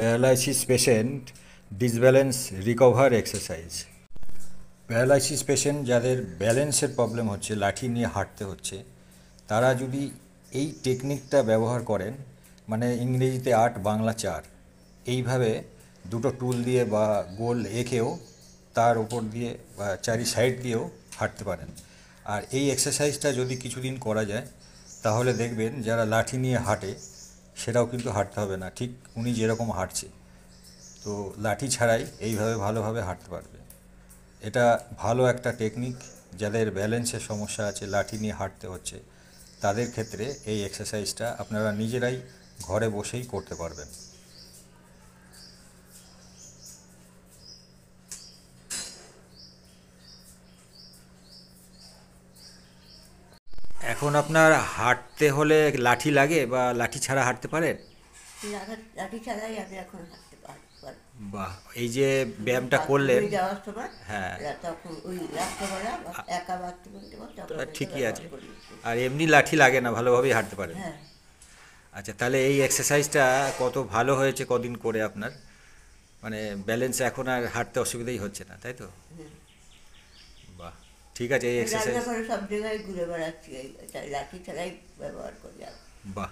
Paralysis patient disbalance recover exercise. Paralysis patient যাদের ব্যালেন্সের problem হচ্ছে, লাঠি নিয়ে হাঁটতে হচ্ছে, তারা যদি এই টেকনিকটা ব্যবহার করেন, মানে ইংরেজিতে ৮ বাংলা ৪, এইভাবে দুটো টুল দিয়ে বা গোল এঁকেও তার উপর দিয়ে বা চারি সাইড দিয়েও হাঁটতে পারেন। আর এই এক্সারসাইজটা যদি কিছুদিন করা যায়, তাহলে দেখবেন যারা লাঠি নিয়ে হাঁটে সেটাও কিন্তু হাঁটতে হবে না, ঠিক উনি যেরকম হাঁটছে, তো লাঠি ছাড়াই এইভাবে ভালোভাবে হাঁটতে পারবে। এটা ভালো একটা টেকনিক। যাদের ব্যালেন্সের সমস্যা আছে, লাঠি নিয়ে হাঁটতে হচ্ছে, তাদের ক্ষেত্রে এই এক্সারসাইজটা আপনারা নিজেরাই ঘরে বসেই করতে পারবেন। এখন আপনার হাঁটতে হলে লাঠি লাগে বা লাঠি ছাড়া হাঁটতে পারেন? লাঠি ছাড়াই আমি এখন হাঁটতে পারি। বাহ, এই যে ব্যায়ামটা করলেন। বাথরুমে যাওয়ার সময় হ্যাঁ, তখন ওই রাত্রেবেলা একা বাথরুমে যাবো তো তখন এটা ঠিকই ব্যবহার আছে। করি। আর এমনি লাঠি লাগে না, ভালোভাবেই হাঁটতে পারেন। হ্যাঁ, আচ্ছা, তাহলে এই এক্সারসাইজটা কত ভালো হয়েছে কদিন করে আপনার? মানে ব্যালেন্স এখন আর হাঁটতে অসুবিধাই হচ্ছে না, তাই তো? হ্যাঁ। বাহ, ঠিক আছে এই এক্সারসাইজ। রান্নাঘরে সব জায়গায় ঘুরে বেড়াচ্ছি, এই লাঠি ছাড়াই ব্যবহার করি আর। বাহ।